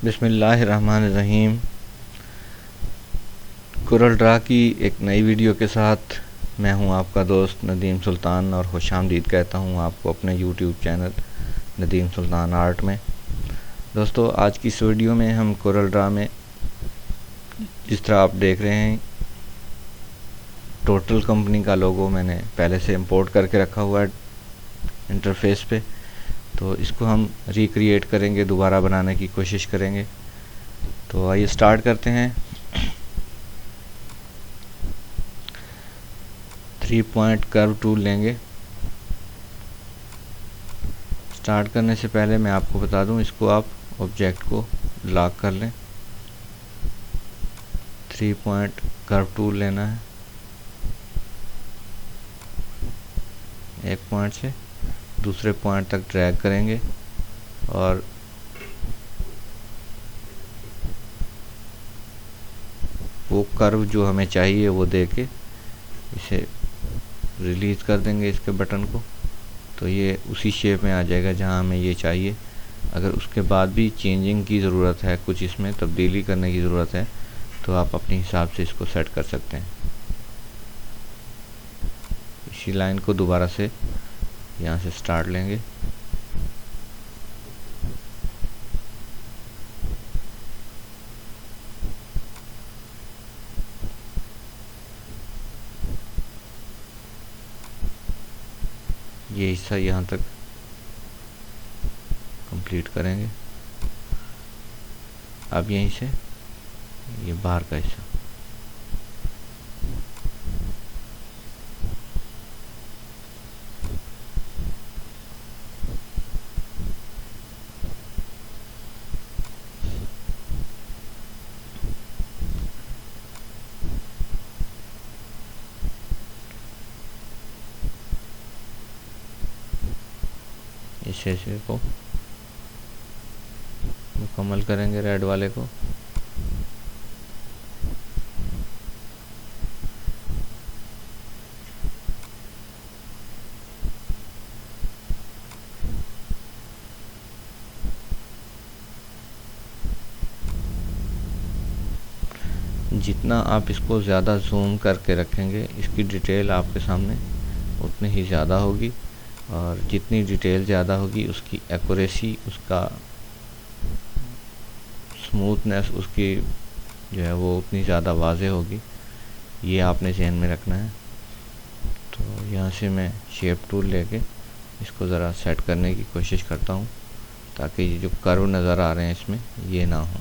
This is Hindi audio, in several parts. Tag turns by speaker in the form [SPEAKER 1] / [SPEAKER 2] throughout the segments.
[SPEAKER 1] बिस्मिल्लाहिर्रहमानिर्रहीम। कोरल ड्रा की एक नई वीडियो के साथ मैं हूं आपका दोस्त नदीम सुल्तान और खुशामदीद कहता हूं आपको अपने यूट्यूब चैनल नदीम सुल्तान आर्ट में। दोस्तों, आज की इस वीडियो में हम कोरल ड्रा में जिस तरह आप देख रहे हैं, टोटल कंपनी का लोगो मैंने पहले से इंपोर्ट करके रखा हुआ है इंटरफेस पे, तो इसको हम रिक्रिएट करेंगे, दोबारा बनाने की कोशिश करेंगे। तो आइए स्टार्ट करते हैं। 3 पॉइंट कर्व टूल लेंगे। स्टार्ट करने से पहले मैं आपको बता दूं, इसको आप ऑब्जेक्ट को लॉक कर लें। 3 पॉइंट कर्व टूल लेना है। एक पॉइंट से दूसरे पॉइंट तक ड्रैग करेंगे और वो कर्व जो हमें चाहिए वो देके इसे रिलीज़ कर देंगे, इसके बटन को। तो ये उसी शेप में आ जाएगा जहां हमें ये चाहिए। अगर उसके बाद भी चेंजिंग की ज़रूरत है, कुछ इसमें तब्दीली करने की ज़रूरत है, तो आप अपने हिसाब से इसको सेट कर सकते हैं। इसी लाइन को दोबारा से यहाँ से स्टार्ट लेंगे। ये हिस्सा यहाँ तक कंप्लीट करेंगे। अब यहीं से ये बाहर का हिस्सा, इस हिस्से को मुकम्मल करेंगे, रेड वाले को। जितना आप इसको ज़्यादा जूम करके रखेंगे, इसकी डिटेल आपके सामने उतनी ही ज़्यादा होगी, और जितनी डिटेल ज़्यादा होगी उसकी एक्यूरेसी, उसका स्मूथनेस, उसकी जो है वो उतनी ज़्यादा वाज़ेह होगी। ये आपने ध्यान में रखना है। तो यहाँ से मैं शेप टूल लेके इसको ज़रा सेट करने की कोशिश करता हूँ, ताकि ये जो कर्व नज़र आ रहे हैं इसमें ये ना हो।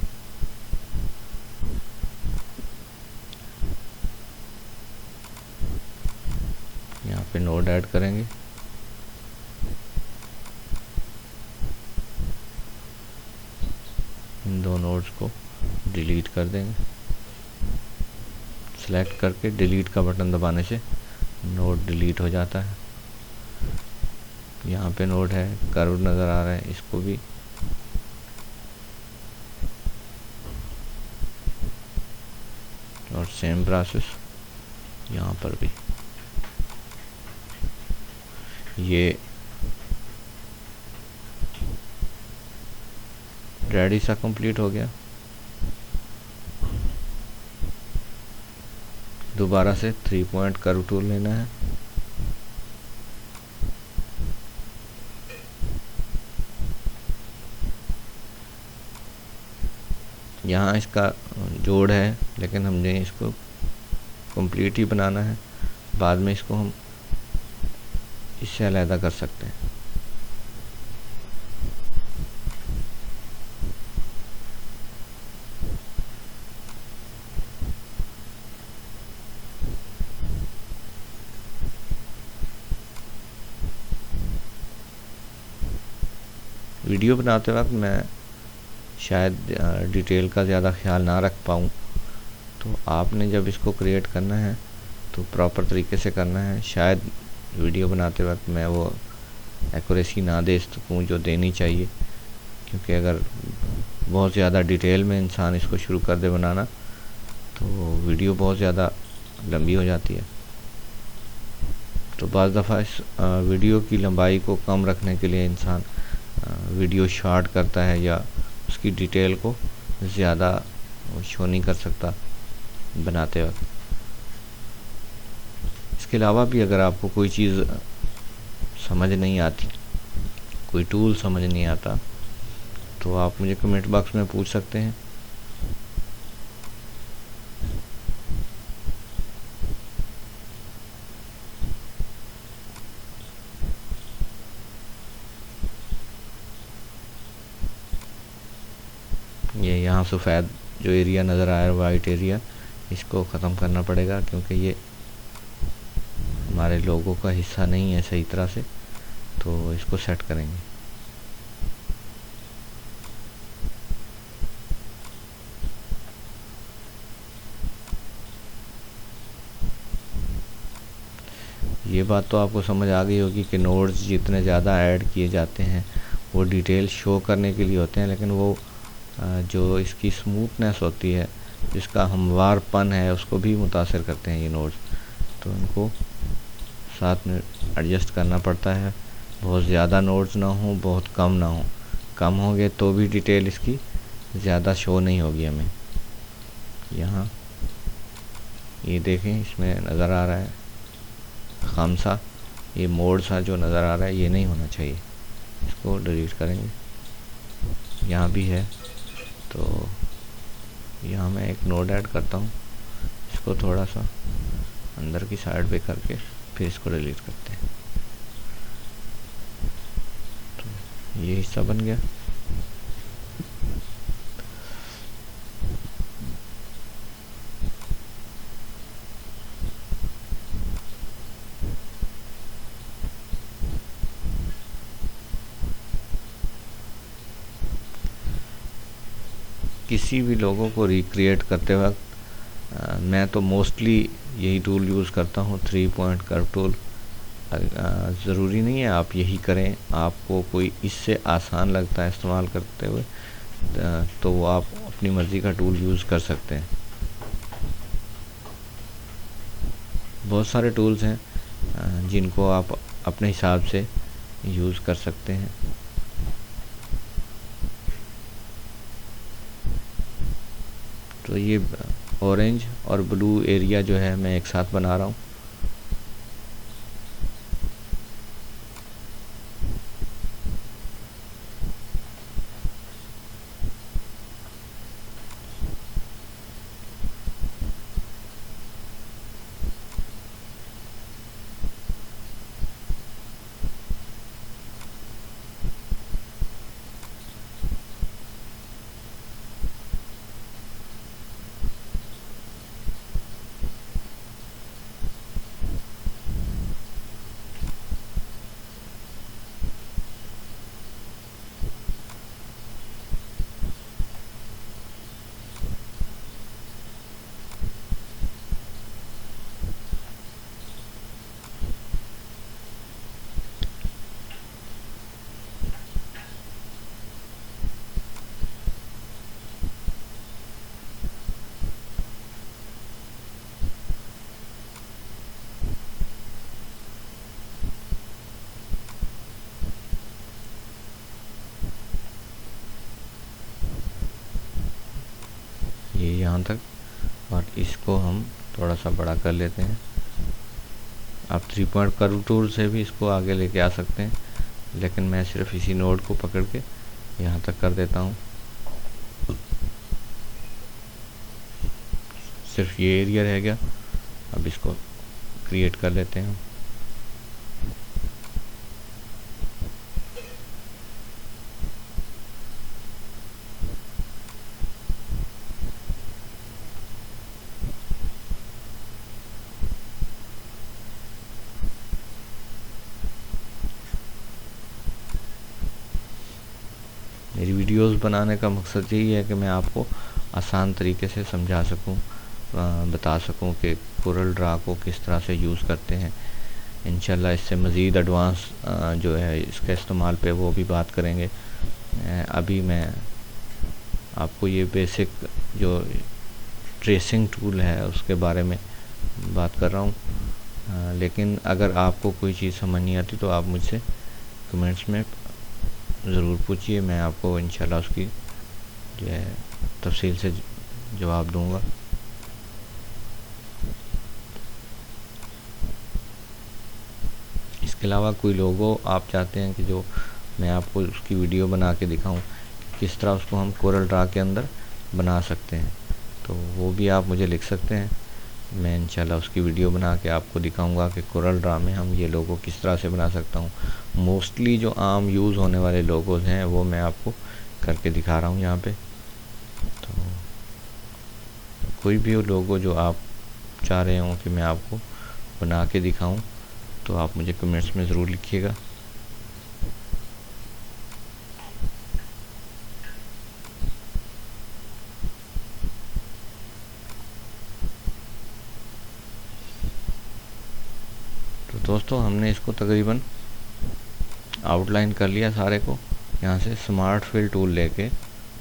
[SPEAKER 1] यहाँ पे नोड ऐड करेंगे। इन दो नोड्स को डिलीट कर देंगे। सेलेक्ट करके डिलीट का बटन दबाने से नोड डिलीट हो जाता है। यहाँ पे नोड है, कर्व नज़र आ रहा है, इसको भी और सेम प्रोसेस यहाँ पर भी। ये रेडी सा कंप्लीट हो गया। दोबारा से 3 पॉइंट कर्व टूल लेना है। यहाँ इसका जोड़ है, लेकिन हमने इसको कंप्लीट ही बनाना है। बाद में इसको हम इससे अलग कर सकते हैं। वीडियो बनाते वक्त मैं शायद डिटेल का ज़्यादा ख्याल ना रख पाऊँ, तो आपने जब इसको क्रिएट करना है तो प्रॉपर तरीके से करना है। शायद वीडियो बनाते वक्त मैं वो एक्यूरेसी ना दे सकूँ जो देनी चाहिए, क्योंकि अगर बहुत ज़्यादा डिटेल में इंसान इसको शुरू कर दे बनाना तो वीडियो बहुत ज़्यादा लंबी हो जाती है। तो बाज़ दफ़ा इस वीडियो की लंबाई को कम रखने के लिए इंसान वीडियो शॉर्ट करता है या उसकी डिटेल को ज़्यादा शो नहीं कर सकता बनाते वक्त। इसके अलावा भी अगर आपको कोई चीज़ समझ नहीं आती, कोई टूल समझ नहीं आता, तो आप मुझे कमेंट बॉक्स में पूछ सकते हैं। ये यहाँ सफ़ेद जो एरिया नज़र आ रहा है, वाइट एरिया, इसको ख़त्म करना पड़ेगा क्योंकि ये हमारे लोगों का हिस्सा नहीं है सही तरह से, तो इसको सेट करेंगे। ये बात तो आपको समझ आ गई होगी कि नोड्स जितने ज़्यादा ऐड किए जाते हैं वो डिटेल शो करने के लिए होते हैं, लेकिन वो जो इसकी स्मूथनेस होती है, जिसका हमवारपन है, उसको भी मुतासर करते हैं ये नोड्स। तो इनको साथ में एडजस्ट करना पड़ता है। बहुत ज़्यादा नोड्स ना हो, बहुत कम ना हो। कम होंगे तो भी डिटेल इसकी ज़्यादा शो नहीं होगी हमें। यहाँ ये देखें, इसमें नज़र आ रहा है खामसा, ये मोड सा जो नज़र आ रहा है, ये नहीं होना चाहिए। इसको डिलीट करेंगे। यहाँ भी है, तो यहाँ मैं एक नोड ऐड करता हूँ, इसको थोड़ा सा अंदर की साइड पे करके फिर इसको डिलीट करते हैं। तो ये हिस्सा बन गया। किसी भी लोगों को रिक्रिएट करते वक्त मैं तो मोस्टली यही टूल यूज़ करता हूँ, 3 पॉइंट कर्व टूल। ज़रूरी नहीं है आप यही करें, आपको कोई इससे आसान लगता है इस्तेमाल करते हुए तो वो आप अपनी मर्ज़ी का टूल यूज़ कर सकते हैं। बहुत सारे टूल्स हैं जिनको आप अपने हिसाब से यूज़ कर सकते हैं। तो ये ऑरेंज और ब्लू एरिया जो है मैं एक साथ बना रहा हूँ। ये यहाँ तक, और इसको हम थोड़ा सा बड़ा कर लेते हैं। आप 3 पॉइंट कर्व टूल से भी इसको आगे लेके आ सकते हैं, लेकिन मैं सिर्फ इसी नोड को पकड़ के यहाँ तक कर देता हूँ। सिर्फ ये एरिया रह गया, अब इसको क्रिएट कर लेते हैं। मेरी वीडियोस बनाने का मकसद यही है कि मैं आपको आसान तरीके से समझा सकूं, बता सकूं कि कोरल ड्रा को किस तरह से यूज़ करते हैं। इंशाल्लाह इससे मज़ीद एडवांस जो है इसके इस्तेमाल पे वो भी बात करेंगे। अभी मैं आपको ये बेसिक जो ट्रेसिंग टूल है उसके बारे में बात कर रहा हूँ। लेकिन अगर आपको कोई चीज़ समझ नहीं आती तो आप मुझसे कमेंट्स में ज़रूर पूछिए, मैं आपको इंशाल्लाह उसकी जो है तफसील से जवाब दूंगा। इसके अलावा कोई लोगो आप चाहते हैं कि जो मैं आपको उसकी वीडियो बना के दिखाऊं, किस तरह उसको हम कोरल ड्रा के अंदर बना सकते हैं, तो वो भी आप मुझे लिख सकते हैं। मैं इंशाल्लाह उसकी वीडियो बना के आपको दिखाऊंगा कि कोरल ड्रा में हम ये लोगो किस तरह से बना सकता हूँ। मोस्टली जो आम यूज़ होने वाले लोगोज हैं वो मैं आपको करके दिखा रहा हूँ यहाँ पे। तो कोई भी लोगो जो आप चाह रहे हो कि मैं आपको बना के दिखाऊं, तो आप मुझे कमेंट्स में ज़रूर लिखिएगा। तो दोस्तों हमने इसको तकरीबन आउटलाइन कर लिया सारे को। यहाँ से स्मार्ट फिल टूल लेके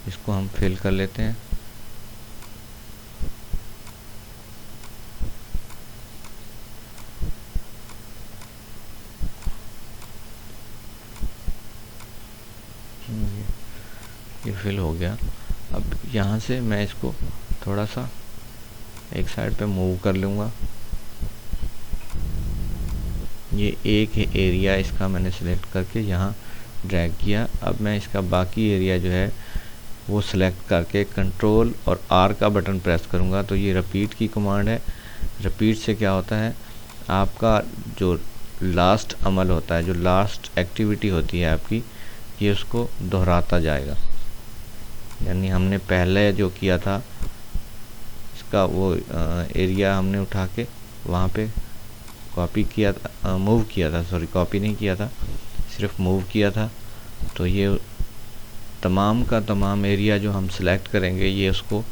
[SPEAKER 1] इसको हम फिल कर लेते हैं। ये फिल हो गया। अब यहाँ से मैं इसको थोड़ा सा एक साइड पे मूव कर लूँगा। ये एक एरिया इसका मैंने सिलेक्ट करके यहाँ ड्रैग किया। अब मैं इसका बाकी एरिया जो है वो सिलेक्ट करके कंट्रोल और आर का बटन प्रेस करूँगा, तो ये रिपीट की कमांड है। रिपीट से क्या होता है, आपका जो लास्ट अमल होता है, जो लास्ट एक्टिविटी होती है आपकी, ये उसको दोहराता जाएगा। यानी हमने पहले जो किया था इसका वो एरिया हमने उठा के वहाँ पे कॉपी किया था, मूव किया था, सॉरी कॉपी नहीं किया था, सिर्फ मूव किया था। तो ये तमाम का तमाम एरिया जो हम सेलेक्ट करेंगे ये उसको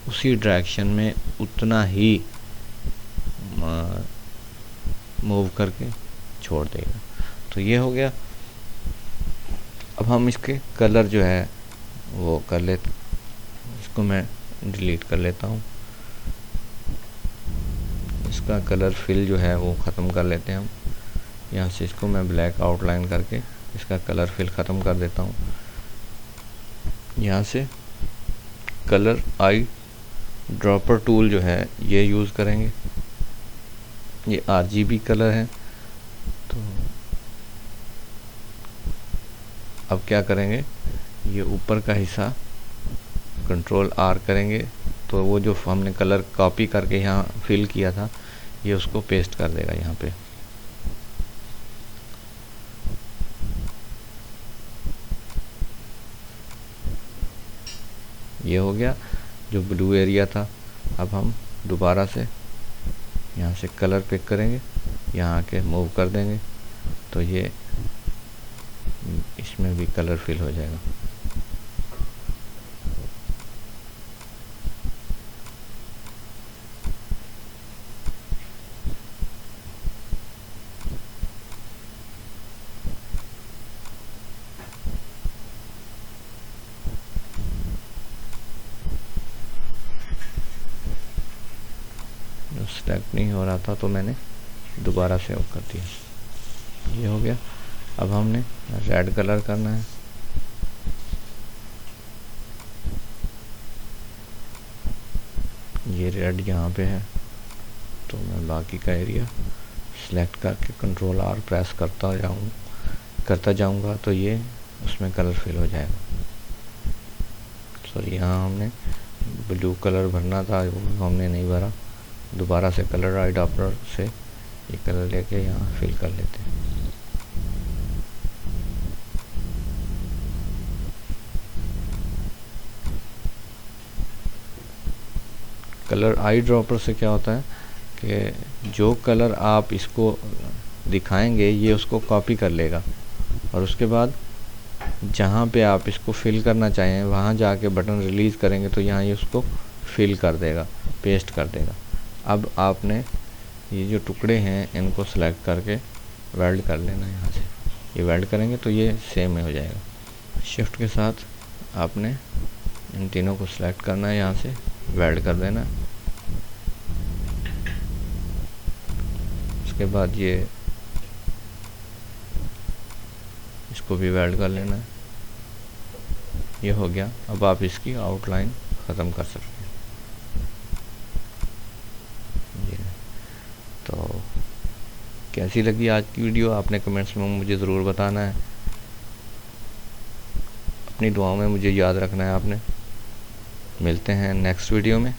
[SPEAKER 1] उसी डायरेक्शन में उतना ही मूव करके छोड़ देगा। तो ये हो गया। अब हम इसके कलर जो है वो कर लेते, इसको मैं डिलीट कर लेता हूँ। इसका कलर फिल जो है वो ख़त्म कर लेते हैं हम। यहाँ से इसको मैं ब्लैक आउटलाइन करके इसका कलर फिल ख़त्म कर देता हूँ। यहाँ से कलर आई ड्रॉपर टूल जो है ये यूज़ करेंगे। ये RGB कलर है। तो अब क्या करेंगे, ये ऊपर का हिस्सा कंट्रोल R करेंगे, तो वो जो हमने कलर कॉपी करके यहाँ फिल किया था ये उसको पेस्ट कर देगा यहाँ पे। ये हो गया जो ब्लू एरिया था। अब हम दोबारा से यहाँ से कलर पिक करेंगे, यहाँ के मूव कर देंगे, तो ये इसमें भी कलर फिल हो जाएगा। सेलेक्ट नहीं हो रहा था तो मैंने दोबारा सेव कर दिया। ये हो गया। अब हमने रेड कलर करना है। ये रेड यहाँ पे है, तो मैं बाकी का एरिया सेलेक्ट करके कंट्रोल R प्रेस करता जाऊँगा तो ये उसमें कलर फिल हो जाएगा। सॉरी, यहाँ हमने ब्लू कलर भरना था, वो हमने नहीं भरा। दोबारा से कलर अडॉप्टर से ये कलर लेके यहाँ फिल कर लेते हैं। कलर आई ड्रॉपर से क्या होता है कि जो कलर आप इसको दिखाएंगे ये उसको कॉपी कर लेगा, और उसके बाद जहाँ पे आप इसको फिल करना चाहें वहाँ जाके बटन रिलीज़ करेंगे तो यहाँ ये उसको फिल कर देगा, पेस्ट कर देगा। अब आपने ये जो टुकड़े हैं इनको सेलेक्ट करके वेल्ड कर लेना। यहाँ से ये वेल्ड करेंगे तो ये सेम में हो जाएगा। शिफ्ट के साथ आपने इन तीनों को सिलेक्ट करना है, यहाँ से वेल्ड कर देना। उसके बाद ये इसको भी वेल्ड कर लेना है। ये हो गया। अब आप इसकी आउटलाइन ख़त्म कर सकते हैं। ये तो कैसी लगी आज की वीडियो आपने कमेंट्स में मुझे ज़रूर बताना है। अपनी दुआओं में मुझे याद रखना है आपने। मिलते हैं नेक्स्ट वीडियो में।